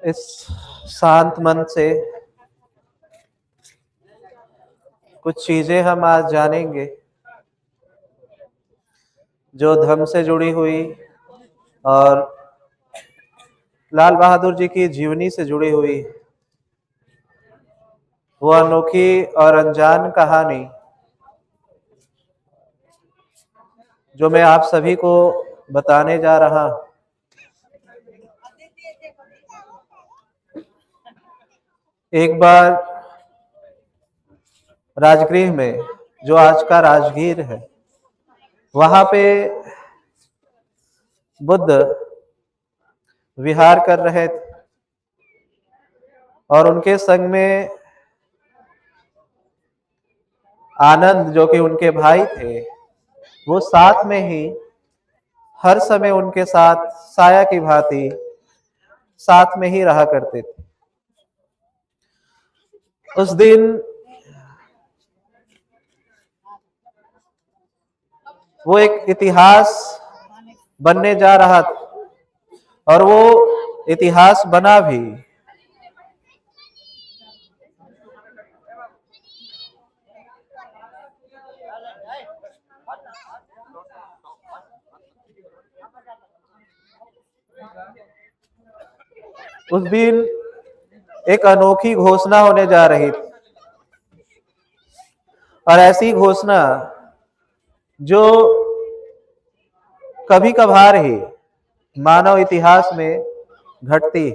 इस शांत मन से कुछ चीजें हम आज जानेंगे जो धर्म से जुड़ी हुई और लाल बहादुर जी की जीवनी से जुड़ी हुई वो अनोखी और अनजान कहानी जो मैं आप सभी को बताने जा रहा हूं। एक बार राजगृह में, जो आज का राजगीर है, वहां पे बुद्ध विहार कर रहे थे और उनके संग में आनंद, जो कि उनके भाई थे, वो साथ में ही हर समय उनके साथ साया की भांति साथ में ही रहा करते थे। उस दिन वो एक इतिहास बनने जा रहा था और वो इतिहास बना भी। उस दिन एक अनोखी घोषणा होने जा रही थी और ऐसी घोषणा जो कभी कभार ही मानव इतिहास में घटती।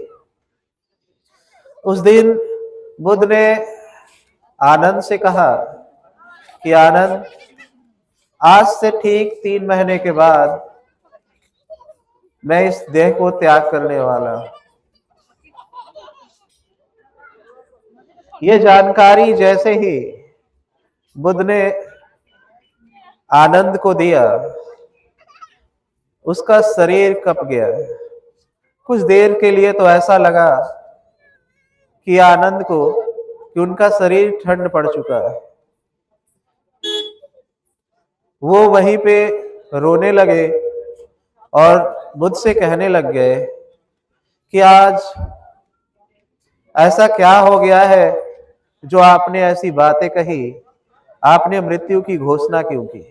उस दिन बुद्ध ने आनंद से कहा कि आनंद, आज से ठीक 3 महीने के बाद मैं इस देह को त्याग करने वाला हूं। ये जानकारी जैसे ही बुद्ध ने आनंद को दिया, उसका शरीर कँप गया। कुछ देर के लिए तो ऐसा लगा कि आनंद को कि उनका शरीर ठंड पड़ चुका है। वो वहीं पे रोने लगे और बुद्ध से कहने लग गए कि आज ऐसा क्या हो गया है जो आपने ऐसी बातें कही, आपने मृत्यु की घोषणा क्यों की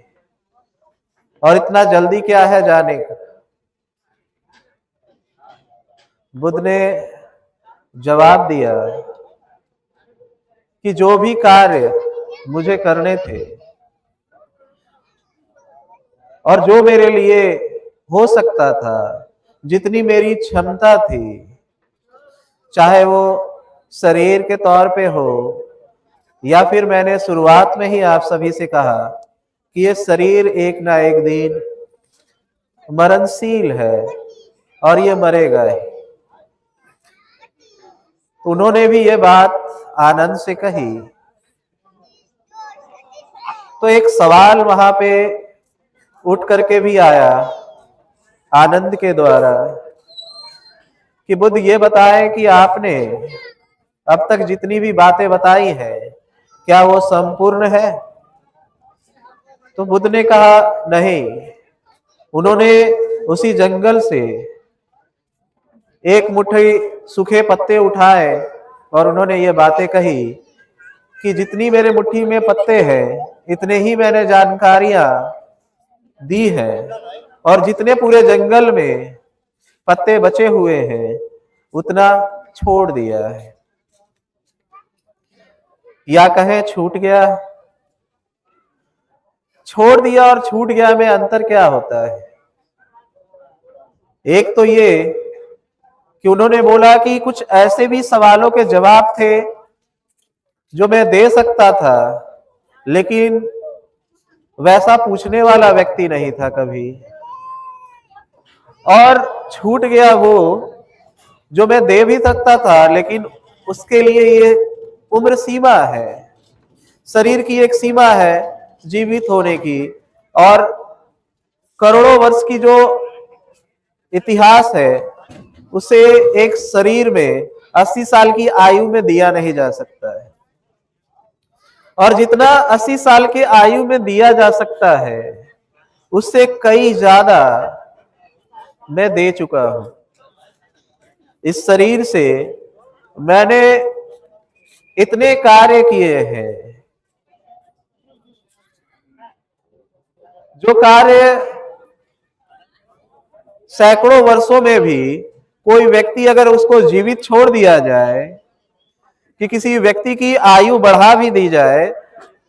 और इतना जल्दी क्या है जाने का। बुद्ध ने जवाब दिया कि जो भी कार्य मुझे करने थे और जो मेरे लिए हो सकता था, जितनी मेरी क्षमता थी, चाहे वो शरीर के तौर पे हो या फिर मैंने शुरुआत में ही आप सभी से कहा कि ये शरीर एक ना एक दिन मरणशील है और ये मरेगा ही। उन्होंने भी ये बात आनंद से कही तो एक सवाल वहां पे उठ करके भी आया आनंद के द्वारा कि बुद्ध ये बताए कि आपने अब तक जितनी भी बातें बताई है, क्या वो संपूर्ण है? तो बुद्ध ने कहा नहीं। उन्होंने उसी जंगल से एक मुट्ठी सूखे पत्ते उठाए और उन्होंने ये बातें कही कि जितनी मेरे मुट्ठी में पत्ते हैं, इतने ही मैंने जानकारियां दी है और जितने पूरे जंगल में पत्ते बचे हुए हैं, उतना छोड़ दिया है, या कहें छूट गया। छोड़ दिया और छूट गया में अंतर क्या होता है? एक तो ये कि उन्होंने बोला कि कुछ ऐसे भी सवालों के जवाब थे जो मैं दे सकता था, लेकिन वैसा पूछने वाला व्यक्ति नहीं था कभी। और छूट गया वो जो मैं दे भी सकता था, लेकिन उसके लिए ये उम्र सीमा है, शरीर की एक सीमा है जीवित होने की, और करोड़ों वर्ष की जो इतिहास है उसे एक शरीर में 80 साल की आयु में दिया नहीं जा सकता है। और जितना 80 साल की आयु में दिया जा सकता है, उससे कई ज्यादा मैं दे चुका हूं। इस शरीर से मैंने इतने कार्य किए हैं, जो कार्य सैकड़ों वर्षों में भी कोई व्यक्ति अगर उसको जीवित छोड़ दिया जाए, कि किसी व्यक्ति की आयु बढ़ा भी दी जाए,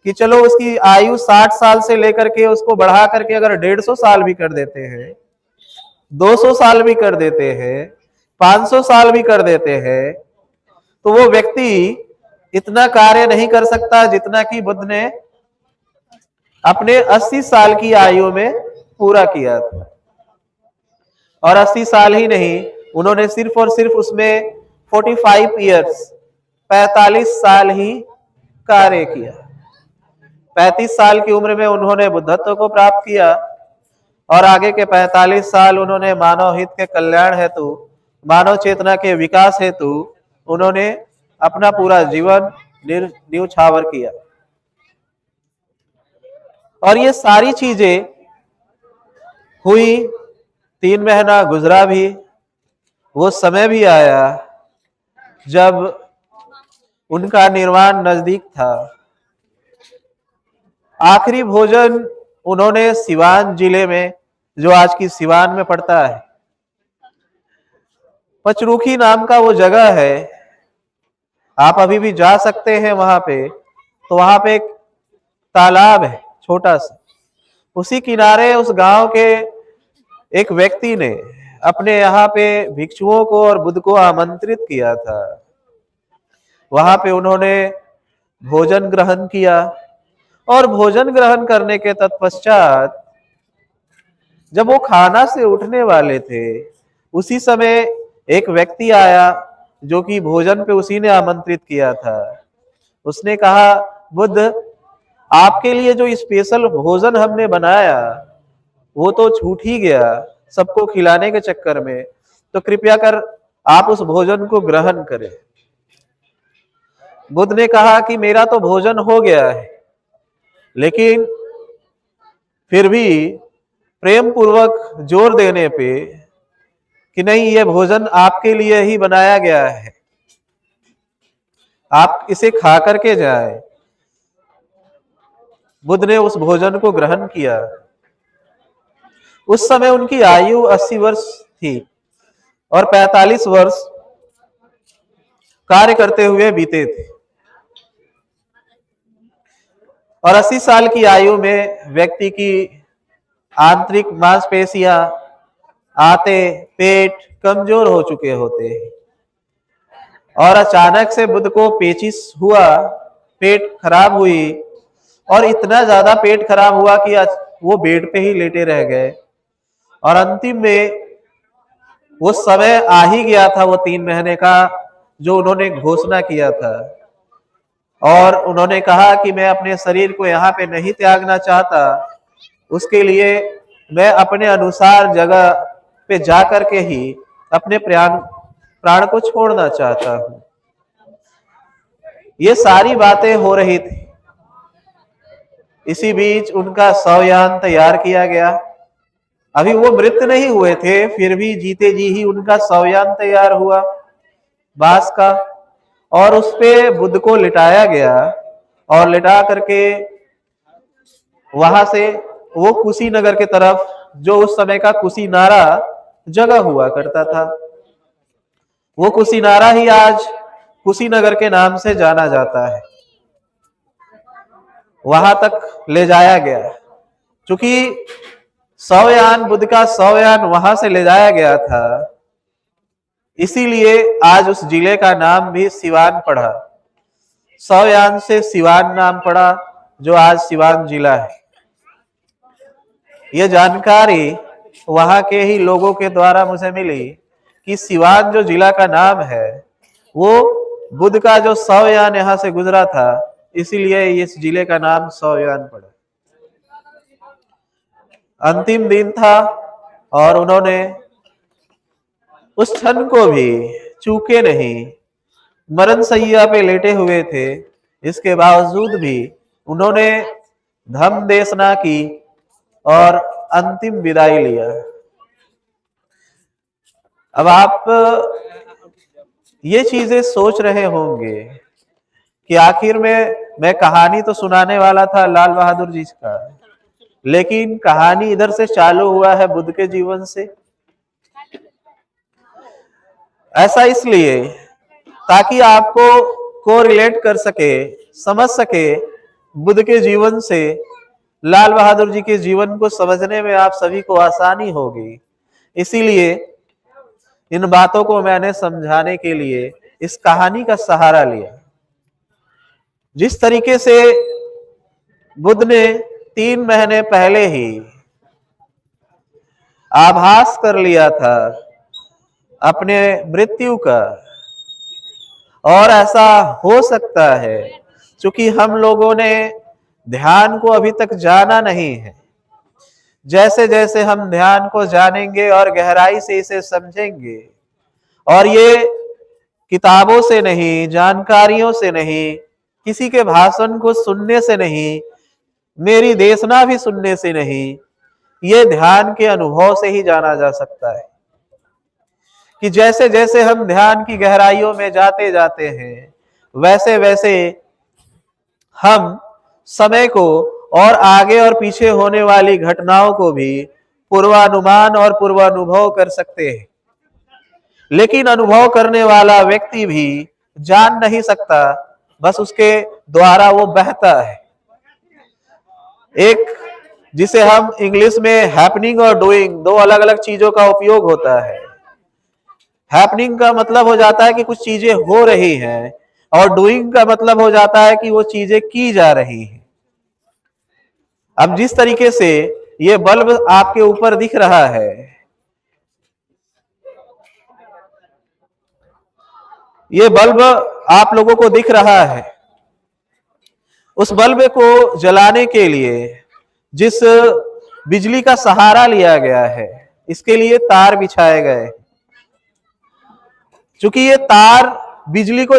कि चलो उसकी आयु 60 साल से लेकर के उसको बढ़ा करके अगर 150 साल भी कर देते हैं, 200 साल भी कर देते हैं, 500 साल भी कर देते हैं, तो वो व्यक्ति इतना कार्य नहीं कर सकता जितना कि बुद्ध ने अपने 80 साल की आयु में पूरा किया था। और 80 साल ही नहीं, उन्होंने सिर्फ और सिर्फ उसमें 45 ईयर्स 45 साल ही कार्य किया। 35 साल की उम्र में उन्होंने बुद्धत्व को प्राप्त किया और आगे के 45 साल उन्होंने मानव हित के कल्याण हेतु, मानव चेतना के विकास हेतु उन्होंने अपना पूरा जीवन न्यौछावर किया। और ये सारी चीजें हुई, 3 महीना गुजरा भी, वो समय भी आया जब उनका निर्वाण नजदीक था। आखिरी भोजन उन्होंने सिवान जिले में, जो आज की सिवान में पड़ता है, पचरुखी नाम का वो जगह है, आप अभी भी जा सकते हैं वहां पे। तो वहां पे एक तालाब है छोटा सा, उसी किनारे उस गांव के एक व्यक्ति ने अपने यहाँ पे भिक्षुओं को और बुद्ध को आमंत्रित किया था। वहां पे उन्होंने भोजन ग्रहण किया और भोजन ग्रहण करने के तत्पश्चात जब वो खाना से उठने वाले थे, उसी समय एक व्यक्ति आया जो कि भोजन पे उसी ने आमंत्रित किया था। उसने कहा, बुद्ध, आपके लिए जो स्पेशल भोजन हमने बनाया वो तो छूट ही गया सबको खिलाने के चक्कर में, तो कृपया कर आप उस भोजन को ग्रहण करें। बुद्ध ने कहा कि मेरा तो भोजन हो गया है, लेकिन फिर भी प्रेम पूर्वक जोर देने पे कि नहीं, ये भोजन आपके लिए ही बनाया गया है, आप इसे खा करके जाए। बुद्ध ने उस भोजन को ग्रहण किया। उस समय उनकी आयु 80 वर्ष थी और 45 वर्ष कार्य करते हुए बीते थे। और 80 साल की आयु में व्यक्ति की आंतरिक मांसपेशियां, आते, पेट कमजोर हो चुके होते हैं। और अचानक से बुद्ध को पेचिश हुआ, पेट खराब हुई और इतना ज्यादा पेट खराब हुआ कि वो बेड पे ही लेटे रह गए। और अंतिम में वो समय आ ही गया था, वो 3 महीने का जो उन्होंने घोषणा किया था। और उन्होंने कहा कि मैं अपने शरीर को यहाँ पे नहीं त्यागना चाहता, उसके लिए मैं अपने अनुसार जगह पे जा करके ही अपने प्राण को छोड़ना चाहता हूँ। ये सारी बातें हो रही थी। इसी बीच उनका शवयान तैयार किया गया। अभी वो मृत नहीं हुए थे, फिर भी जीते जी ही उनका शवयान तैयार हुआ बांस का, और उस पे बुद्ध को लिटाया गया। और लिटा करके वहां से वो कुशीनगर के तरफ, जो उस समय का कुशीनारा जगह हुआ करता था, वो कुशीनारा ही आज कुशीनगर के नाम से जाना जाता है, वहां तक ले जाया गया। क्योंकि शवयान, बुद्ध का शवयान वहां से ले जाया गया था, इसीलिए आज उस जिले का नाम भी सिवान पड़ा। शवयान से सिवान नाम पड़ा, जो आज सिवान जिला है। यह जानकारी वहां के ही लोगों के द्वारा मुझे मिली कि सिवान जो जिला का नाम है, वो बुद्ध का जो शवयान यहाँ से गुजरा था, इसीलिए इस जिले का नाम शवयान पड़ा। अंतिम दिन था और उन्होंने उस क्षण को भी चूके नहीं। मरण सैया पे लेटे हुए थे, इसके बावजूद भी उन्होंने धम्म देशना की और अंतिम विदाई लिया। अब आप ये चीजें सोच रहे होंगे कि आखिर में मैं कहानी तो सुनाने वाला था लाल बहादुर जी का, लेकिन कहानी इधर से चालू हुआ है बुद्ध के जीवन से। ऐसा इसलिए ताकि आपको कोरिलेट कर सके, समझ सके बुद्ध के जीवन से लाल बहादुर जी के जीवन को समझने में आप सभी को आसानी होगी। इसीलिए इन बातों को मैंने समझाने के लिए इस कहानी का सहारा लिया। जिस तरीके से बुद्ध ने 3 महीने पहले ही आभास कर लिया था अपने मृत्यु का, और ऐसा हो सकता है क्योंकि हम लोगों ने ध्यान को अभी तक जाना नहीं है। जैसे जैसे हम ध्यान को जानेंगे और गहराई से इसे समझेंगे, और ये किताबों से नहीं, जानकारियों से नहीं, किसी के भाषण को सुनने से नहीं, मेरी देशना भी सुनने से नहीं, ये ध्यान के अनुभव से ही जाना जा सकता है। कि जैसे जैसे हम ध्यान की गहराइयों में जाते जाते हैं, वैसे वैसे हम समय को और आगे और पीछे होने वाली घटनाओं को भी पूर्वानुमान और पूर्वानुभव कर सकते हैं। लेकिन अनुभव करने वाला व्यक्ति भी जान नहीं सकता, बस उसके द्वारा वो बहता है। एक जिसे हम इंग्लिश में हैपनिंग और डूइंग, दो अलग अलग चीजों का उपयोग होता है। हैपनिंग का मतलब हो जाता है कि कुछ चीजें हो रही हैं, और डूइंग का मतलब हो जाता है कि वो चीजें की जा रही हैं। अब जिस तरीके से ये बल्ब आपके ऊपर दिख रहा है, ये बल्ब आप लोगों को दिख रहा है, उस बल्ब को जलाने के लिए जिस बिजली का सहारा लिया गया है, इसके लिए तार बिछाए गए। क्योंकि ये तार बिजली को,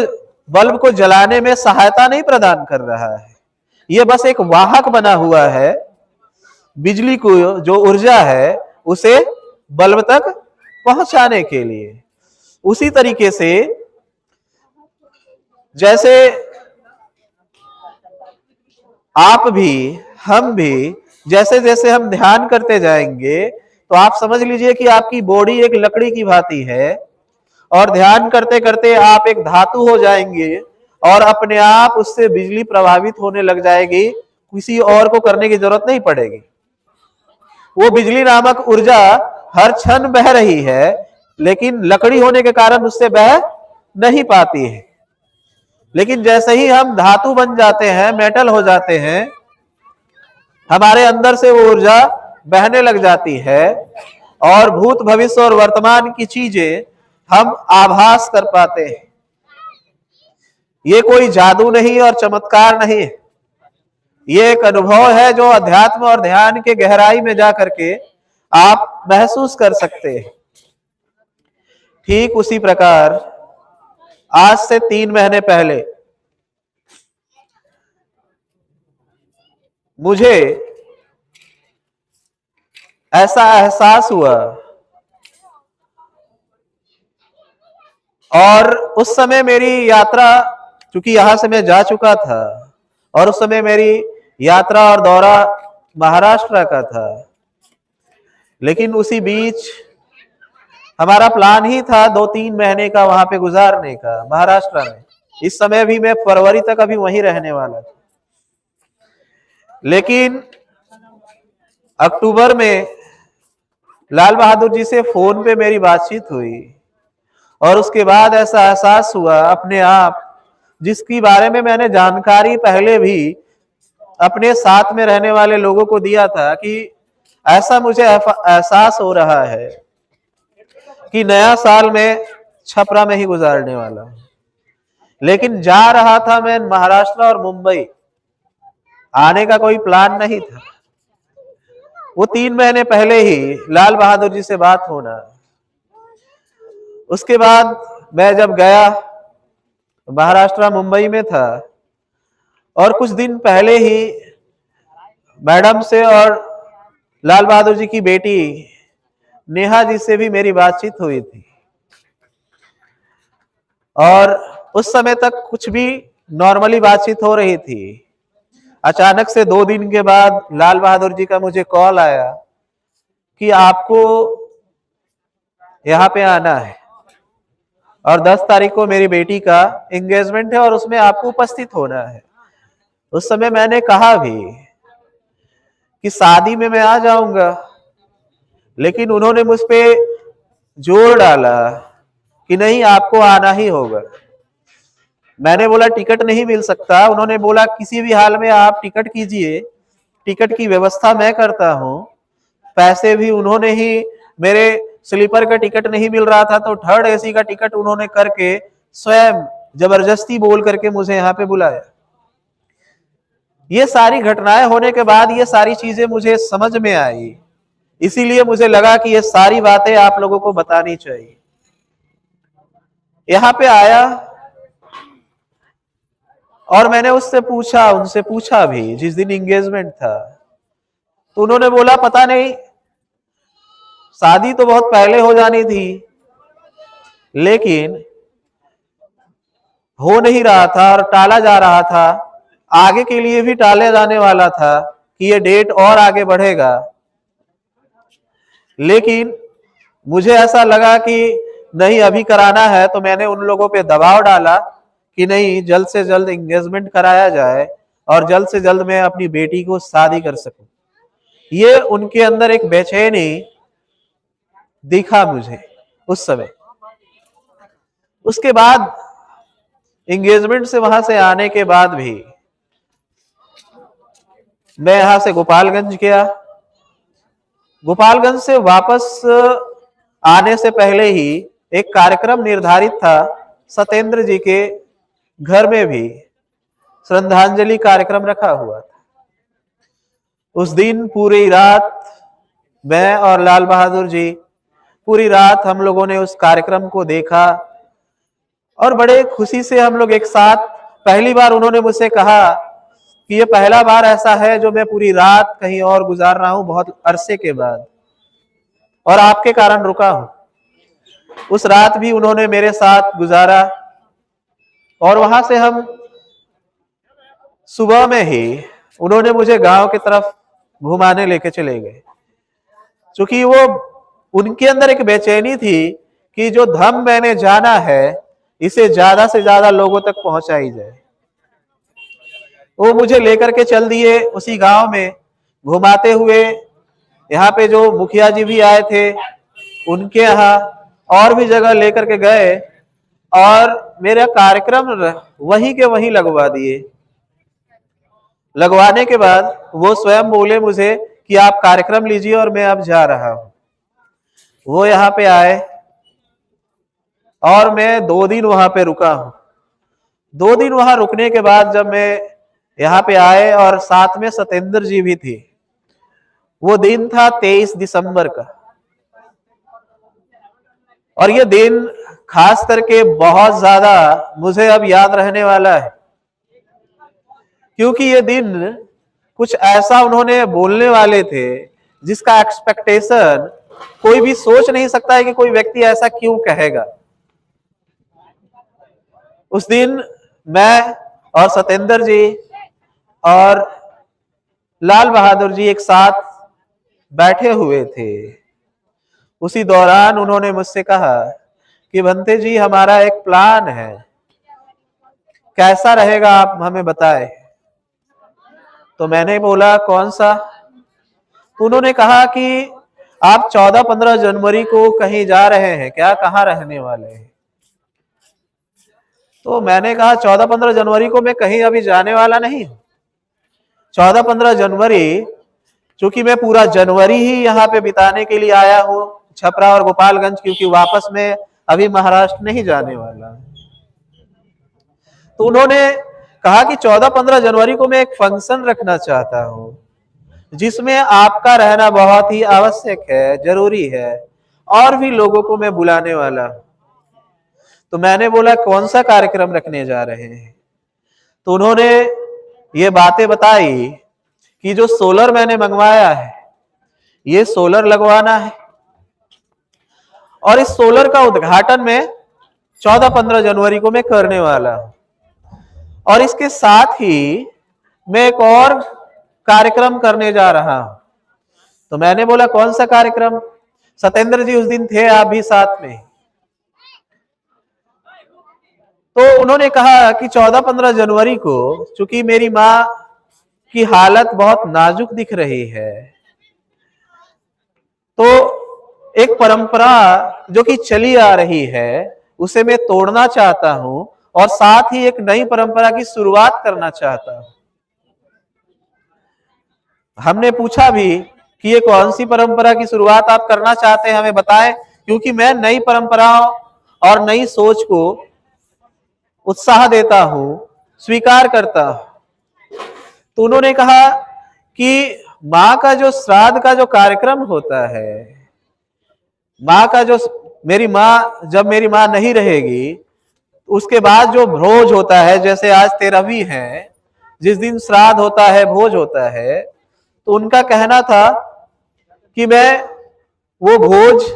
बल्ब को जलाने में सहायता नहीं प्रदान कर रहा है, ये बस एक वाहक बना हुआ है। बिजली को जो ऊर्जा है उसे बल्ब तक पहुंचाने के लिए। उसी तरीके से जैसे आप भी, हम भी, जैसे जैसे हम ध्यान करते जाएंगे तो आप समझ लीजिए कि आपकी बॉडी एक लकड़ी की भांति है, और ध्यान करते करते आप एक धातु हो जाएंगे, और अपने आप उससे बिजली प्रभावित होने लग जाएगी, किसी और को करने की जरूरत नहीं पड़ेगी। वो बिजली नामक ऊर्जा हर क्षण बह रही है, लेकिन लकड़ी होने के कारण उससे बह नहीं पाती है। लेकिन जैसे ही हम धातु बन जाते हैं, मेटल हो जाते हैं, हमारे अंदर से वो ऊर्जा बहने लग जाती है, और भूत, भविष्य और वर्तमान की चीजें हम आभास कर पाते हैं। ये कोई जादू नहीं और चमत्कार नहीं है, ये एक अनुभव है जो अध्यात्म और ध्यान के गहराई में जाकर के आप महसूस कर सकते हैं। ठीक उसी प्रकार आज से 3 महीने पहले मुझे ऐसा एहसास हुआ, और उस समय मेरी यात्रा, क्योंकि यहां से मैं जा चुका था, और उस समय मेरी यात्रा और दौरा महाराष्ट्र का था, लेकिन उसी बीच हमारा प्लान ही था 2-3 महीने का वहां पे गुजारने का महाराष्ट्र में। इस समय भी मैं फरवरी तक अभी वहीं रहने वाला था, लेकिन अक्टूबर में लाल बहादुर जी से फोन पे मेरी बातचीत हुई, और उसके बाद ऐसा एहसास हुआ अपने आप, जिसकी बारे में मैंने जानकारी पहले भी अपने साथ में रहने वाले लोगों को दिया था, कि ऐसा मुझे एहसास हो रहा है कि नया साल में छपरा में ही गुजारने वाला हूं। लेकिन जा रहा था मैं महाराष्ट्र और मुंबई, आने का कोई प्लान नहीं था। वो 3 महीने पहले ही लाल बहादुर जी से बात होना। उसके बाद मैं जब गया, महाराष्ट्र मुंबई में था, और कुछ दिन पहले ही मैडम से और लाल बहादुर जी की बेटी नेहा जी से भी मेरी बातचीत हुई थी। और उस समय तक कुछ भी नॉर्मली बातचीत हो रही थी। अचानक से 2 दिन के बाद लाल बहादुर जी का मुझे कॉल आया कि आपको यहाँ पे आना है और 10 तारीख को मेरी बेटी का एंगेजमेंट है और उसमें आपको उपस्थित होना है। उस समय मैंने कहा भी कि शादी में मैं आ जाऊंगा, लेकिन उन्होंने मुझ पे जोर डाला कि नहीं, आपको आना ही होगा। मैंने बोला टिकट नहीं मिल सकता। उन्होंने बोला किसी भी हाल में आप टिकट कीजिए, टिकट की व्यवस्था मैं करता हूं। पैसे भी उन्होंने ही, मेरे स्लीपर का टिकट नहीं मिल रहा था तो 3rd AC का टिकट उन्होंने करके स्वयं जबरदस्ती बोल करके मुझे यहाँ पे बुलाया। ये सारी घटनाएं होने के बाद ये सारी चीजें मुझे समझ में आई, इसीलिए मुझे लगा कि ये सारी बातें आप लोगों को बतानी चाहिए। यहाँ पे आया और मैंने उनसे पूछा भी जिस दिन एंगेजमेंट था, तो उन्होंने बोला पता नहीं, शादी तो बहुत पहले हो जानी थी लेकिन हो नहीं रहा था और टाला जा रहा था। आगे के लिए भी टाले जाने वाला था कि ये डेट और आगे बढ़ेगा, लेकिन मुझे ऐसा लगा कि नहीं, अभी कराना है। तो मैंने उन लोगों पे दबाव डाला कि नहीं, जल्द से जल्द एंगेजमेंट कराया जाए और जल्द से जल्द मैं अपनी बेटी को शादी कर सकूं। ये उनके अंदर एक बेचैनी दिखा मुझे उस समय। उसके बाद एंगेजमेंट से वहां से आने के बाद भी मैं यहां से गोपालगंज गया। गोपालगंज से वापस आने से पहले ही एक कार्यक्रम निर्धारित था सत्येंद्र जी के घर में भी श्रद्धांजलि कार्यक्रम रखा हुआ था। उस दिन पूरी रात मैं और लाल बहादुर जी, पूरी रात हम लोगों ने उस कार्यक्रम को देखा और बड़े खुशी से हम लोग एक साथ, पहली बार उन्होंने मुझसे कहा कि ये पहला बार ऐसा है जो मैं पूरी रात कहीं और गुजार रहा हूं बहुत अरसे के बाद, और आपके कारण रुका हूं। उस रात भी उन्होंने मेरे साथ गुजारा और वहां से हम सुबह में ही उन्होंने मुझे गांव की तरफ घुमाने लेके चले गए, क्योंकि वो उनके अंदर एक बेचैनी थी कि जो धर्म मैंने जाना है इसे ज्यादा से ज्यादा लोगों तक पहुंचाई जाए। वो मुझे लेकर के चल दिए उसी गांव में घुमाते हुए। यहाँ पे जो मुखिया जी भी आए थे उनके यहाँ और भी जगह लेकर के गए और मेरा कार्यक्रम वहीं के वहीं लगवा दिए। लगवाने के बाद वो स्वयं बोले मुझे कि आप कार्यक्रम लीजिए और मैं अब जा रहा हूं। वो यहाँ पे आए और मैं 2 दिन वहां पे रुका हूं। 2 दिन वहां रुकने के बाद जब मैं यहाँ पे आए और साथ में सत्येंद्र जी भी थे, वो दिन था 23 दिसंबर का। और ये दिन खास करके बहुत ज्यादा मुझे अब याद रहने वाला है, क्योंकि ये दिन कुछ ऐसा उन्होंने बोलने वाले थे जिसका एक्सपेक्टेशन कोई भी सोच नहीं सकता है कि कोई व्यक्ति ऐसा क्यों कहेगा। उस दिन मैं और सत्येंद्र जी और लाल बहादुर जी एक साथ बैठे हुए थे। उसी दौरान उन्होंने मुझसे कहा कि भंते जी, हमारा एक प्लान है, कैसा रहेगा आप हमें बताएं। तो मैंने बोला कौन सा? तो उन्होंने कहा कि आप 14-15 जनवरी को कहीं जा रहे हैं क्या, कहाँ रहने वाले हैं? तो मैंने कहा 14-15 जनवरी को मैं कहीं अभी जाने वाला नहीं। 14-15 जनवरी, क्योंकि मैं पूरा जनवरी ही यहाँ पे बिताने के लिए आया हूँ छपरा और गोपालगंज, क्योंकि वापस में अभी महाराष्ट्र नहीं जाने वाला। तो उन्होंने कहा कि 14-15 जनवरी को मैं एक फंक्शन रखना चाहता हूँ जिसमें आपका रहना बहुत ही आवश्यक है, जरूरी है, और भी लोगों को मैं बुलाने वाला हूं। तो मैंने बोला कौन सा कार्यक्रम रखने जा रहे हैं? तो उन्होंने ये बातें बताई कि जो सोलर मैंने मंगवाया है, ये सोलर लगवाना है और इस सोलर का उद्घाटन मैं 14-15 जनवरी को मैं करने वाला हूं। और इसके साथ ही मैं एक और कार्यक्रम करने जा रहा हूं। तो मैंने बोला कौन सा कार्यक्रम? सत्येंद्र जी उस दिन थे आप भी साथ में। तो उन्होंने कहा कि 14-15 जनवरी को चूंकि मेरी माँ की हालत बहुत नाजुक दिख रही है, तो एक परंपरा जो कि चली आ रही है उसे मैं तोड़ना चाहता हूं और साथ ही एक नई परंपरा की शुरुआत करना चाहता हूं। हमने पूछा भी कि ये कौन सी परंपरा की शुरुआत आप करना चाहते हैं, हमें बताएं, क्योंकि मैं नई परंपराओं और नई सोच को उत्साह देता हूं, स्वीकार करता हूं। तो उन्होंने कहा कि माँ का जो श्राद्ध का जो कार्यक्रम होता है, माँ का जो जब मेरी माँ नहीं रहेगी उसके बाद जो भोज होता है, जैसे आज 13वीं है, जिस दिन श्राद्ध होता है, भोज होता है, तो उनका कहना था कि मैं वो भोज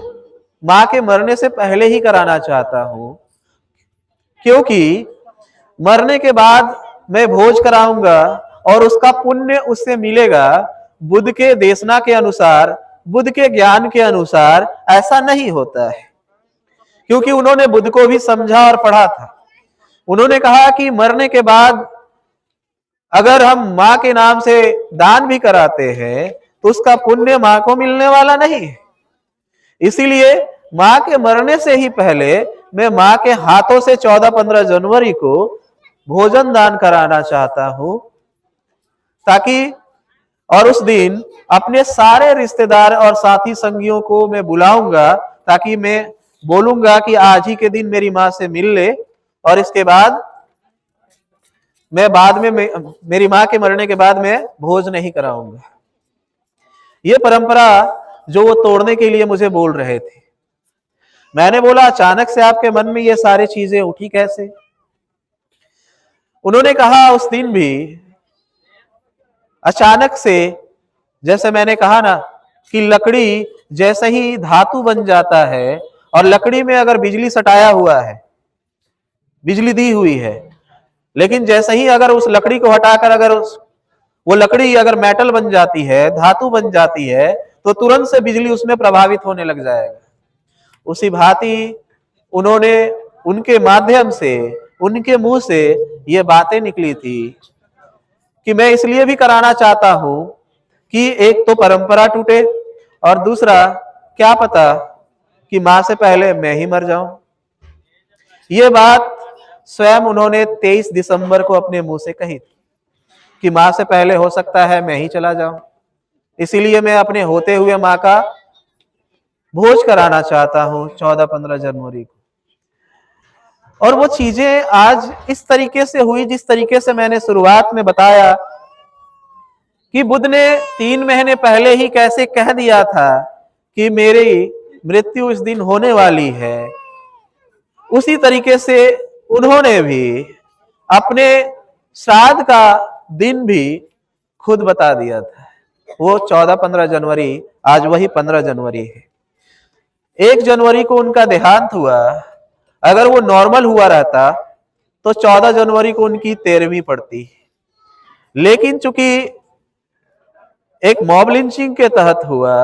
माँ के मरने से पहले ही कराना चाहता हूं, क्योंकि मरने के बाद मैं भोज कराऊंगा और उसका पुण्य उससे मिलेगा। बुद्ध के देशना के अनुसार, बुद्ध के ज्ञान के अनुसार ऐसा नहीं होता है, क्योंकि उन्होंने बुद्ध को भी समझा और पढ़ा था। उन्होंने कहा कि मरने के बाद अगर हम माँ के नाम से दान भी कराते हैं तो उसका पुण्य माँ को मिलने वाला नहीं है। इसीलिए माँ के मरने से ही पहले मैं माँ के हाथों से 14-15 जनवरी को भोजन दान कराना चाहता हूं, ताकि और उस दिन अपने सारे रिश्तेदार और साथी संगियों को मैं बुलाऊंगा, ताकि मैं बोलूंगा कि आज ही के दिन मेरी माँ से मिल ले, और इसके बाद मेरी माँ के मरने के बाद मैं भोज नहीं कराऊंगा। ये परंपरा जो वो तोड़ने के लिए मुझे बोल रहे थे। मैंने बोला अचानक से आपके मन में ये सारी चीजें उठी कैसे? उन्होंने कहा उस दिन भी अचानक से, जैसे मैंने कहा ना कि लकड़ी जैसे ही धातु बन जाता है और लकड़ी में अगर बिजली सटाया हुआ है, बिजली दी हुई है, लेकिन जैसे ही अगर उस लकड़ी को हटाकर अगर वो लकड़ी अगर मेटल बन जाती है, धातु बन जाती है, तो तुरंत से बिजली उसमें प्रभावित होने लग जाएगा। उसी भांति उन्होंने उनके माध्यम से, उनके मुंह से ये बातें निकली थी कि मैं इसलिए भी कराना चाहता हूं कि एक तो परंपरा टूटे और दूसरा क्या पता कि मां से पहले मैं ही मर जाऊं। ये बात स्वयं उन्होंने 23 दिसंबर को अपने मुंह से कही थी कि मां से पहले हो सकता है मैं ही चला जाऊं, इसीलिए मैं अपने होते हुए मां का भोज कराना चाहता हूं 14-15 जनवरी को। और वो चीजें आज इस तरीके से हुई जिस तरीके से मैंने शुरुआत में बताया कि बुद्ध ने 3 महीने पहले ही कैसे कह दिया था कि मेरी मृत्यु इस दिन होने वाली है। उसी तरीके से उन्होंने भी अपने श्राद्ध का दिन भी खुद बता दिया था। वो 14-15 जनवरी, आज वही 15 जनवरी है। 1 जनवरी को उनका देहांत हुआ। अगर वो नॉर्मल हुआ रहता तो 14 जनवरी को उनकी 13वीं पड़ती, लेकिन चूंकि एक मॉब लिंचिंग के तहत हुआ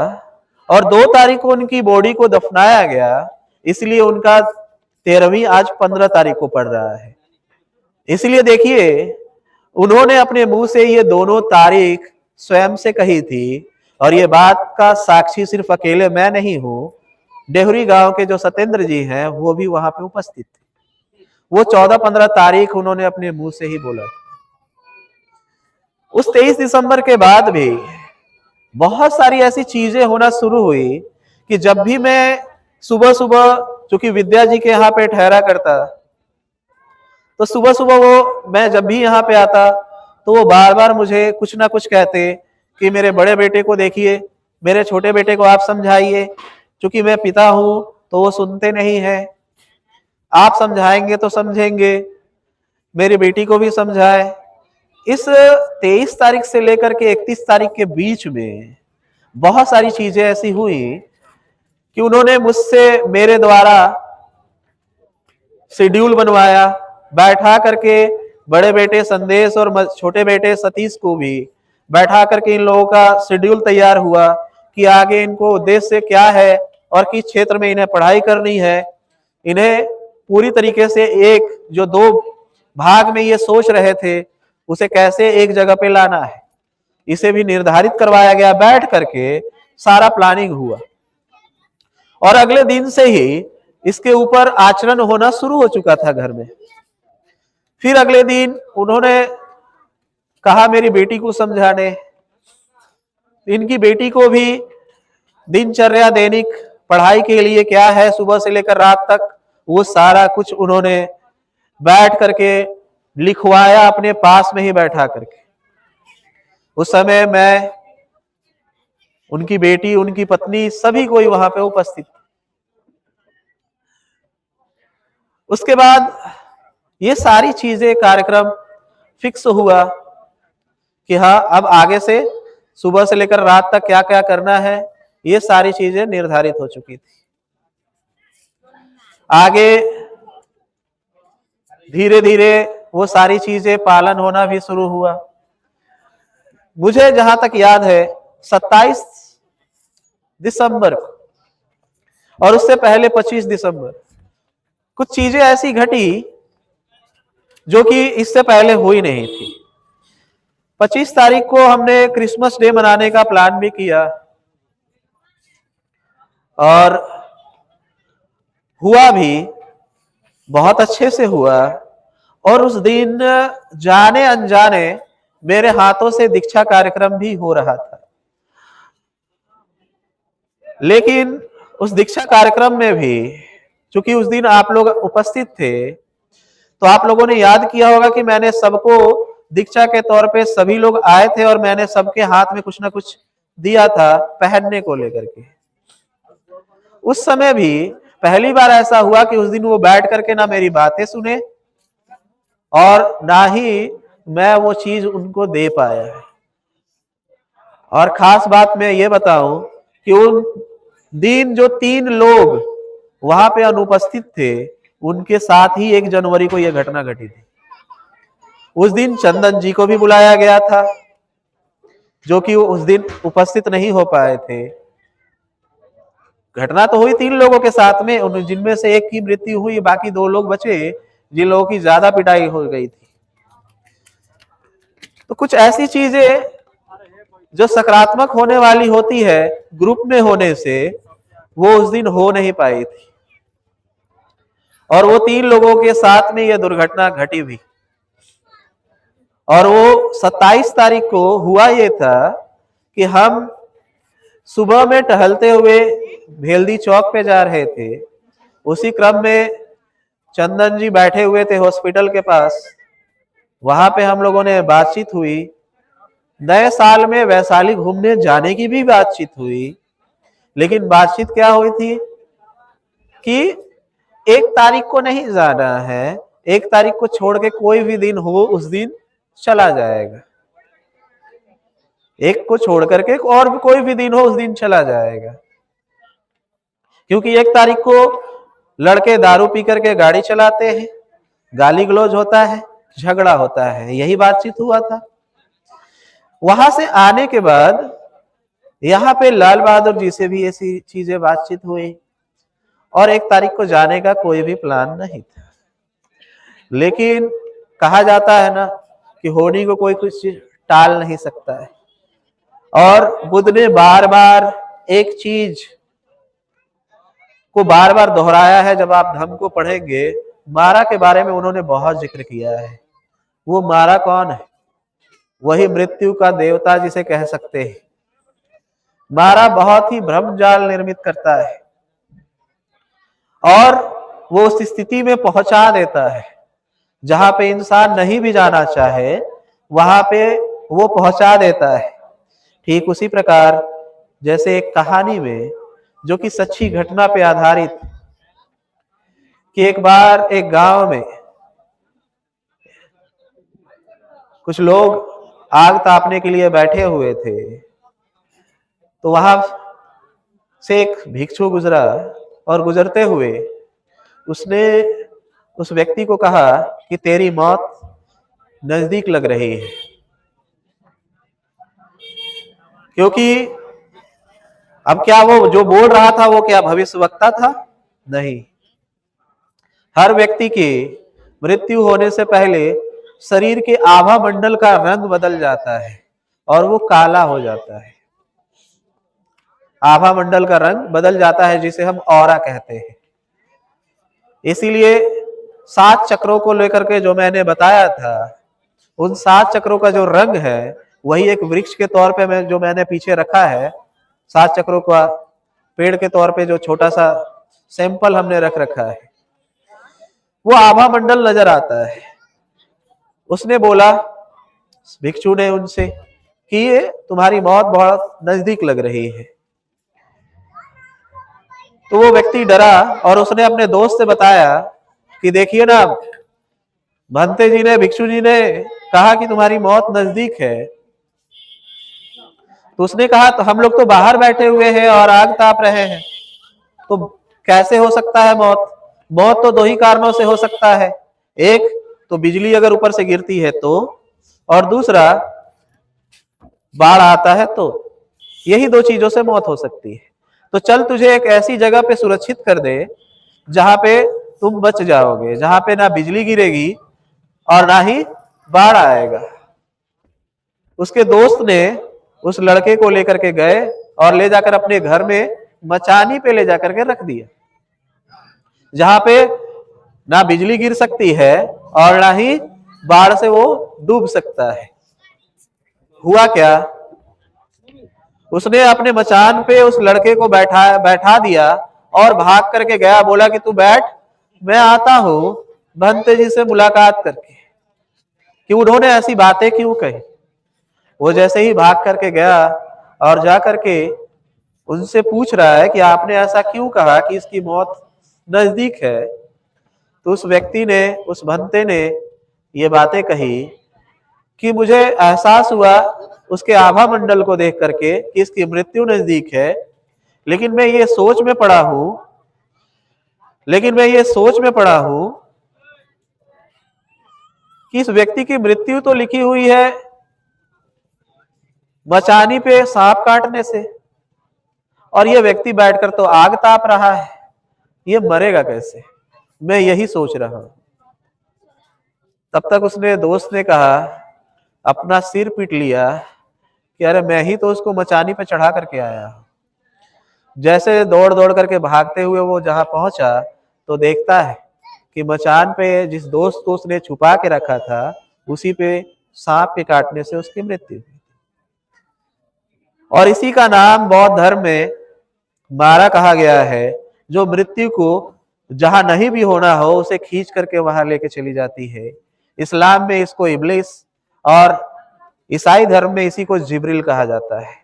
और 2 तारीख को उनकी बॉडी को दफनाया गया, इसलिए उनका 13वीं आज 15 तारीख को पड़ रहा है। इसलिए देखिए उन्होंने अपने मुंह से ये दोनों तारीख स्वयं से कही थी, और ये बात का साक्षी सिर्फ अकेले मैं नहीं हूं, डेहरी गांव के जो सत्येंद्र जी हैं वो भी वहां पे उपस्थित थे। वो 14-15 तारीख उन्होंने अपने मुंह से ही बोला। उस 23 दिसंबर के बाद भी बहुत सारी ऐसी चीजें होना शुरू हुई कि जब भी मैं सुबह सुबह, चूंकि विद्या जी के यहाँ पे ठहरा करता, तो सुबह सुबह वो मैं जब भी यहाँ पे आता तो वो बार बार मुझे कुछ ना कुछ कहते कि मेरे बड़े बेटे को देखिए, मेरे छोटे बेटे को आप समझाइए, क्योंकि मैं पिता हूं तो वो सुनते नहीं है, आप समझाएंगे तो समझेंगे, मेरी बेटी को भी समझाए। इस 23 तारीख से लेकर के 31 तारीख के बीच में बहुत सारी चीजें ऐसी हुई कि उन्होंने मुझसे मेरे द्वारा शेड्यूल बनवाया, बैठा करके बड़े बेटे संदेश और छोटे बेटे सतीश को भी बैठा करके इन लोगों का शेड्यूल तैयार हुआ कि आगे इनको उद्देश्य क्या है और किस क्षेत्र में इन्हें पढ़ाई करनी है। इन्हें पूरी तरीके से एक जो दो भाग में ये सोच रहे थे उसे कैसे एक जगह पे लाना है, इसे भी निर्धारित करवाया गया। बैठ करके सारा प्लानिंग हुआ और अगले दिन से ही इसके ऊपर आचरण होना शुरू हो चुका था घर में। फिर अगले दिन उन्होंने कहा मेरी बेटी को समझाने। इनकी बेटी को भी दिनचर्या दैनिक पढ़ाई के लिए क्या है सुबह से लेकर रात तक वो सारा कुछ उन्होंने बैठ करके लिखवाया अपने पास में ही बैठा करके। उस समय मैं, उनकी बेटी, उनकी पत्नी, सभी कोई वहां पे उपस्थित। उसके बाद ये सारी चीजें कार्यक्रम फिक्स हुआ कि हाँ अब आगे से सुबह से लेकर रात तक क्या क्या करना है, ये सारी चीजें निर्धारित हो चुकी थी। आगे धीरे धीरे वो सारी चीजें पालन होना भी शुरू हुआ। मुझे जहां तक याद है 27 दिसंबर को और उससे पहले 25 दिसंबर कुछ चीजें ऐसी घटी जो कि इससे पहले हुई नहीं थी। 25 तारीख को हमने क्रिसमस डे मनाने का प्लान भी किया और हुआ भी, बहुत अच्छे से हुआ। और उस दिन जाने अनजाने मेरे हाथों से दीक्षा कार्यक्रम भी हो रहा था। लेकिन उस दीक्षा कार्यक्रम में भी चूंकि उस दिन आप लोग उपस्थित थे तो आप लोगों ने याद किया होगा कि मैंने सबको दीक्षा के तौर पे सभी लोग आए थे और मैंने सबके हाथ में कुछ ना कुछ दिया था पहनने को लेकर के। उस समय भी पहली बार ऐसा हुआ कि उस दिन वो बैठ करके ना मेरी बातें सुने और ना ही मैं वो चीज उनको दे पाया। और खास बात मैं ये बताऊं कि उन दिन जो 3 लोग वहां पे अनुपस्थित थे उनके साथ ही 1 जनवरी को यह घटना घटी थी। उस दिन चंदन जी को भी बुलाया गया था जो कि उस दिन उपस्थित नहीं हो पाए थे। घटना तो हुई 3 लोगों के साथ में, जिनमें से 1 की मृत्यु हुई, बाकी 2 लोग बचे जिन लोगों की ज्यादा पिटाई हो गई थी। तो कुछ ऐसी चीजें जो सकारात्मक होने वाली होती है ग्रुप में होने से वो उस दिन हो नहीं पाई थी और वो 3 लोगों के साथ में यह दुर्घटना घटी भी। और वो 27 तारीख को हुआ ये था कि हम सुबह में टहलते हुए भेल्दी चौक पे जा रहे थे। उसी क्रम में चंदन जी बैठे हुए थे हॉस्पिटल के पास। वहां पे हम लोगों ने बातचीत हुई। नए साल में वैशाली घूमने जाने की भी बातचीत हुई। लेकिन बातचीत क्या हुई थी कि 1 तारीख को नहीं जाना है, 1 तारीख को छोड़ के कोई भी दिन हो उस दिन चला जाएगा। 1 को छोड़ करके और भी कोई भी दिन हो उस दिन चला जाएगा। क्योंकि 1 तारीख को लड़के दारू पी करके गाड़ी चलाते हैं, गाली गलौज होता है, झगड़ा होता है। यही बातचीत हुआ था। वहां से आने के बाद यहाँ पे लाल बहादुर जी से भी ऐसी चीजें बातचीत हुई और 1 तारीख को जाने का कोई भी प्लान नहीं था। लेकिन कहा जाता है ना कि होनी को कोई कुछ टाल नहीं सकता है। और बुद्ध ने बार बार एक चीज को बार बार दोहराया है। जब आप धम्म को पढ़ेंगे, मारा के बारे में उन्होंने बहुत जिक्र किया है। वो मारा कौन है? वही मृत्यु का देवता जिसे कह सकते हैं। मारा बहुत ही भ्रम जाल निर्मित करता है और वो उस स्थिति में पहुंचा देता है जहां पे इंसान नहीं भी जाना चाहे, वहां पे वो पहुंचा देता है। ठीक उसी प्रकार जैसे एक कहानी में जो कि सच्ची घटना पे आधारित कि एक बार एक गांव में कुछ लोग आग तापने के लिए बैठे हुए थे। तो वहां से एक भिक्षु गुजरा और गुजरते हुए उसने उस व्यक्ति को कहा कि तेरी मौत नजदीक लग रही है। क्योंकि अब क्या वो जो बोल रहा था वो क्या भविष्यवक्ता था? नहीं। हर व्यक्ति की मृत्यु होने से पहले शरीर के आभा मंडल का रंग बदल जाता है और वो काला हो जाता है। आभा मंडल का रंग बदल जाता है, जिसे हम ऑरा कहते हैं। इसीलिए 7 चक्रों को लेकर के जो मैंने बताया था, उन 7 चक्रों का जो रंग है वही एक वृक्ष के तौर पे जो मैंने पीछे रखा है, 7 चक्रों का पेड़ के तौर पे जो छोटा सा सैंपल हमने रख रखा है, वो आभा मंडल नजर आता है। उसने बोला, भिक्षु ने उनसे, कि ये तुम्हारी मौत बहुत नजदीक लग रही है। तो वो व्यक्ति डरा और उसने अपने दोस्त से बताया कि देखिए ना, भंते जी ने, भिक्षु जी ने कहा कि तुम्हारी मौत नजदीक है। तो उसने कहा, तो हम लोग तो बाहर बैठे हुए हैं और आग ताप रहे हैं, तो कैसे हो सकता है मौत? मौत तो 2 ही कारणों से हो सकता है, एक तो बिजली अगर ऊपर से गिरती है तो, और दूसरा बाढ़ आता है तो। यही 2 चीजों से मौत हो सकती है। तो चल तुझे एक ऐसी जगह पे सुरक्षित कर दे जहां पे तुम बच जाओगे, जहां पे ना बिजली गिरेगी और ना ही बाढ़ आएगा। उसके दोस्त ने उस लड़के को लेकर के गए और ले जाकर अपने घर में मचानी पे ले जाकर के रख दिया, जहां पे ना बिजली गिर सकती है और ना ही बाढ़ से वो डूब सकता है। हुआ क्या, उसने अपने मचान पे उस लड़के को बैठा दिया और भाग करके गया। बोला कि तू बैठ, मैं आता हूं भंते जी से मुलाकात करके, कि उन्होंने ऐसी बातें क्यों कही। वो जैसे ही भाग करके गया और जा करके उनसे पूछ रहा है कि आपने ऐसा क्यों कहा कि इसकी मौत नजदीक है। तो उस व्यक्ति ने, उस भंते ने ये बातें कही कि मुझे एहसास हुआ उसके आभा मंडल को देख करके कि इसकी मृत्यु नजदीक है, लेकिन मैं ये सोच में पड़ा हूं कि इस व्यक्ति की मृत्यु तो लिखी हुई है मचानी पे सांप काटने से, और ये व्यक्ति बैठकर तो आग ताप रहा है, ये मरेगा कैसे? मैं यही सोच रहा हूं। तब तक उसने, दोस्त ने कहा, अपना सिर पीट लिया कि अरे मैं ही तो उसको मचानी पे चढ़ा करके आया। जैसे दौड़ दौड़ करके भागते हुए वो जहां पहुंचा तो देखता है कि मचान पे जिस दोस्त को उसने छुपा के रखा था, उसी पे सांप के काटने से उसकी मृत्यु हुई। और इसी का नाम बौद्ध धर्म में मारा कहा गया है, जो मृत्यु को जहां नहीं भी होना हो उसे खींच करके वहां लेके चली जाती है। इस्लाम में इसको इब्लिस और ईसाई धर्म में इसी को जिब्रिल कहा जाता है।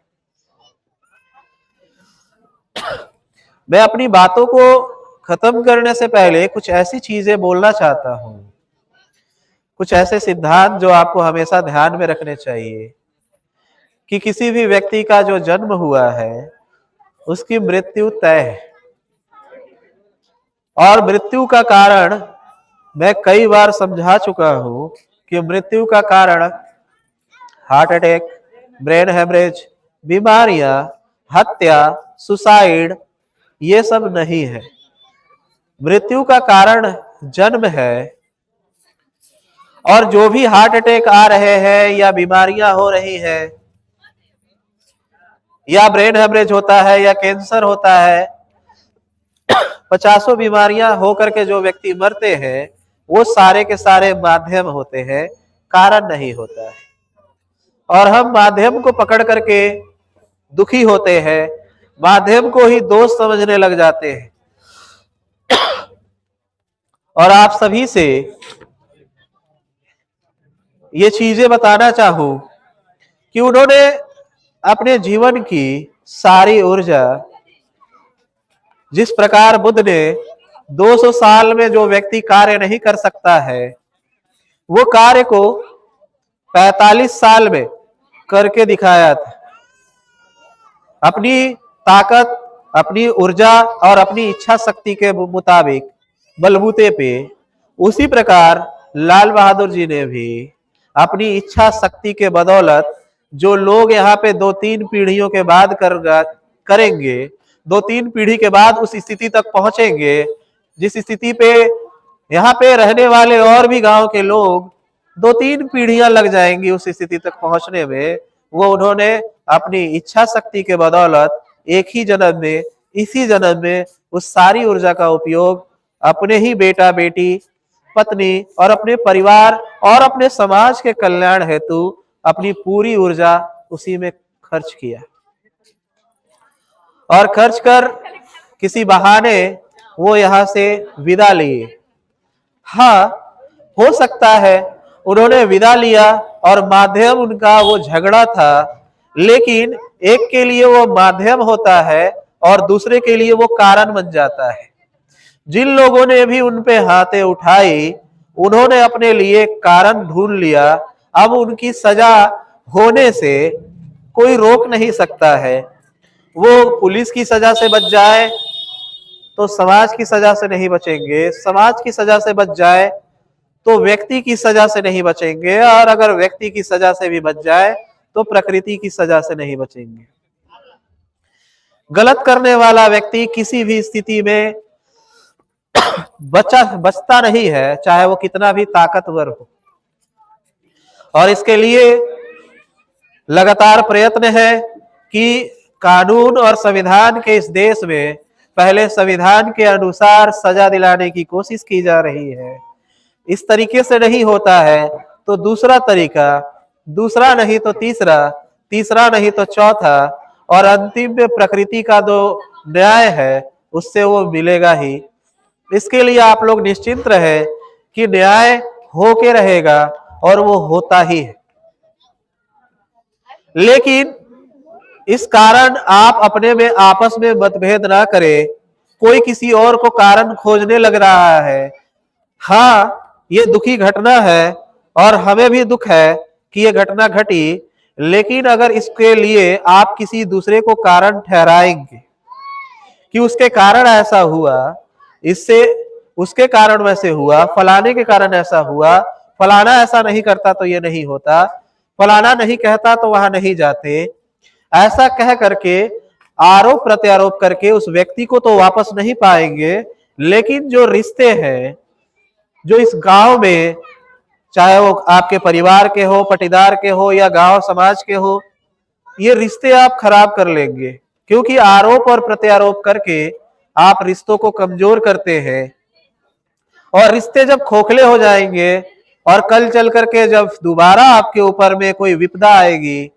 मैं अपनी बातों को खत्म करने से पहले कुछ ऐसी चीजें बोलना चाहता हूं, कुछ ऐसे सिद्धांत जो आपको हमेशा ध्यान में रखने चाहिए कि किसी भी व्यक्ति का जो जन्म हुआ है उसकी मृत्यु तय है। और मृत्यु का कारण मैं कई बार समझा चुका हूं कि मृत्यु का कारण हार्ट अटैक, ब्रेन हेमरेज, बीमारियां, हत्या, सुसाइड, ये सब नहीं है। मृत्यु का कारण जन्म है। और जो भी हार्ट अटैक आ रहे हैं या बीमारियां हो रही है या ब्रेन हेमरेज होता है या कैंसर होता है, 50 बीमारियां होकर के जो व्यक्ति मरते हैं, वो सारे के सारे माध्यम होते हैं, कारण नहीं होता है। और हम माध्यम को पकड़ करके दुखी होते हैं, माध्यम को ही दोष समझने लग जाते हैं। और आप सभी से ये चीजें बताना चाहूं कि उन्होंने अपने जीवन की सारी ऊर्जा, जिस प्रकार बुद्ध ने 200 साल में जो व्यक्ति कार्य नहीं कर सकता है, वो कार्य को 45 साल में करके दिखाया था। अपनी ताकत, अपनी ऊर्जा और अपनी इच्छा शक्ति के मुताबिक, बलबूते पे उसी प्रकार लाल बहादुर जी ने भी अपनी इच्छा शक्ति के बदौलत जो लोग यहाँ पे 2-3 पीढ़ियों के बाद करेंगे, 2-3 पीढ़ी के बाद उस स्थिति तक पहुंचेंगे जिस स्थिति पे यहाँ पे रहने वाले और भी गांव के लोग 2-3 पीढ़ियां लग जाएंगी उस स्थिति तक पहुंचने में। वो उन्होंने अपनी इच्छा शक्ति के बदौलत एक ही जन्म में, इसी जन्म में उस सारी ऊर्जा का उपयोग अपने ही बेटा बेटी, पत्नी और अपने परिवार और अपने समाज के कल्याण हेतु अपनी पूरी ऊर्जा उसी में खर्च किया और खर्च कर किसी बहाने वो यहां से विदा लिए। हाँ, हो सकता है उन्होंने विदा लिया और माध्यम उनका वो झगड़ा था, लेकिन एक के लिए वो माध्यम होता है और दूसरे के लिए वो कारण बन जाता है। जिन लोगों ने भी उन पे हाथे उठाई, उन्होंने अपने लिए कारण ढूंढ लिया। अब उनकी सजा होने से कोई रोक नहीं सकता है। वो पुलिस की सजा से बच जाए तो समाज की सजा से नहीं बचेंगे, समाज की सजा से बच जाए तो व्यक्ति की सजा से नहीं बचेंगे, और अगर व्यक्ति की सजा से भी बच जाए तो प्रकृति की सजा से नहीं बचेंगे। गलत करने वाला व्यक्ति किसी भी स्थिति में बचता नहीं है, चाहे वो कितना भी ताकतवर हो। और इसके लिए लगातार प्रयत्न है कि कानून और संविधान के इस देश में पहले संविधान के अनुसार सजा दिलाने की कोशिश की जा रही है। इस तरीके से नहीं होता है तो दूसरा तरीका, दूसरा नहीं तो तीसरा, तीसरा नहीं तो चौथा, और अंतिम में प्रकृति का जो न्याय है उससे वो मिलेगा ही। इसके लिए आप लोग निश्चिंत रहे कि न्याय होके रहेगा और वो होता ही है। लेकिन इस कारण आप अपने में आपस में मतभेद ना करें। कोई किसी और को कारण खोजने लग रहा है। हाँ, ये दुखी घटना है और हमें भी दुख है कि ये घटना घटी, लेकिन अगर इसके लिए आप किसी दूसरे को कारण ठहराएंगे कि उसके कारण ऐसा हुआ, इससे उसके कारण वैसे हुआ, फलाने के कारण ऐसा हुआ, फलाना ऐसा नहीं करता तो ये नहीं होता, फलाना नहीं कहता तो वहां नहीं जाते, ऐसा कह करके आरोप प्रत्यारोप करके उस व्यक्ति को तो वापस नहीं पाएंगे। लेकिन जो रिश्ते हैं जो इस गांव में, चाहे वो आपके परिवार के हो, पटीदार के हो या गांव समाज के हो, ये रिश्ते आप खराब कर लेंगे, क्योंकि आरोप और प्रत्यारोप करके आप रिश्तों को कमजोर करते हैं। और रिश्ते जब खोखले हो जाएंगे और कल चल करके जब दोबारा आपके ऊपर में कोई विपदा आएगी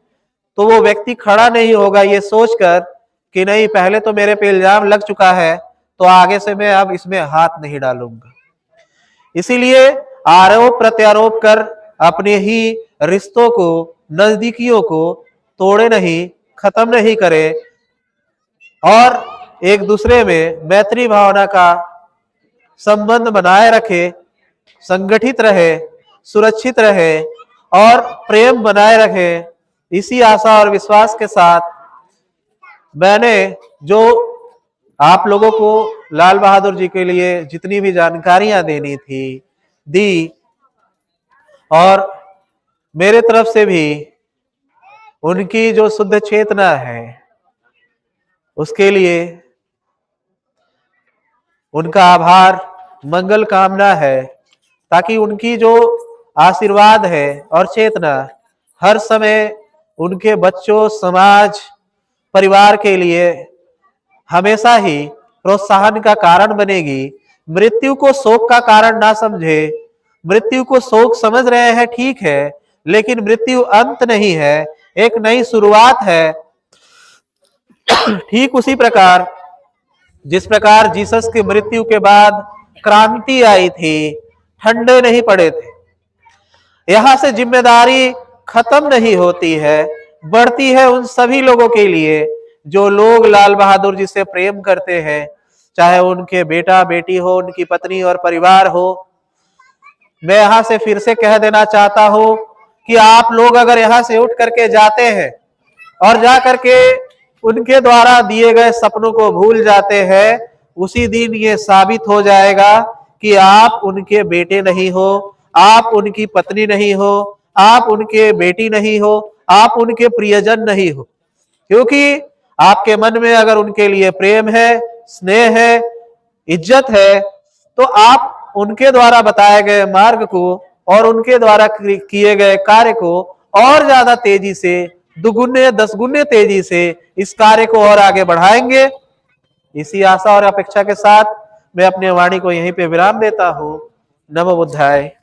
तो वो व्यक्ति खड़ा नहीं होगा ये सोचकर कि नहीं, पहले तो मेरे पे इल्जाम लग चुका है तो आगे से मैं अब इसमें हाथ नहीं डालूंगा। इसीलिए आरोप प्रत्यारोप कर अपने ही रिश्तों को, नजदीकियों को तोड़े नहीं, खत्म नहीं करे और एक दूसरे में मैत्री भावना का संबंध बनाए रखे, संगठित रहे, सुरक्षित रहे और प्रेम बनाए रखे। इसी आशा और विश्वास के साथ मैंने जो आप लोगों को लाल बहादुर जी के लिए जितनी भी जानकारियां देनी थी दी, और मेरे तरफ से भी उनकी जो शुद्ध चेतना है उसके लिए उनका आभार, मंगल कामना है, ताकि उनकी जो आशीर्वाद है और चेतना हर समय उनके बच्चों, समाज, परिवार के लिए हमेशा ही प्रोत्साहन का कारण बनेगी। मृत्यु को शोक का कारण ना समझे। मृत्यु को शोक समझ रहे हैं, ठीक है, लेकिन मृत्यु अंत नहीं है, एक नई शुरुआत है। ठीक उसी प्रकार जिस प्रकार जीसस की मृत्यु के बाद क्रांति आई थी, ठंडे नहीं पड़े थे। यहां से जिम्मेदारी खत्म नहीं होती है, बढ़ती है उन सभी लोगों के लिए जो लोग लाल बहादुर जी से प्रेम करते हैं, चाहे उनके बेटा बेटी हो, उनकी पत्नी और परिवार हो। मैं यहां से फिर से कह देना चाहता हूं कि आप लोग अगर यहां से उठ करके जाते हैं और जा करके उनके द्वारा दिए गए सपनों को भूल जाते हैं, उसी दिन ये साबित हो जाएगा कि आप उनके बेटे नहीं हो, आप उनकी पत्नी नहीं हो, आप उनके बेटी नहीं हो, आप उनके प्रियजन नहीं हो। क्योंकि आपके मन में अगर उनके लिए प्रेम है, स्नेह है, इज्जत है, तो आप उनके द्वारा बताए गए मार्ग को और उनके द्वारा किए गए कार्य को और ज्यादा तेजी से, दुगुने 10 गुने तेजी से इस कार्य को और आगे बढ़ाएंगे। इसी आशा और अपेक्षा के साथ मैं अपने वाणी को यहीं पे विराम देता हूं। नमो बुद्धाय।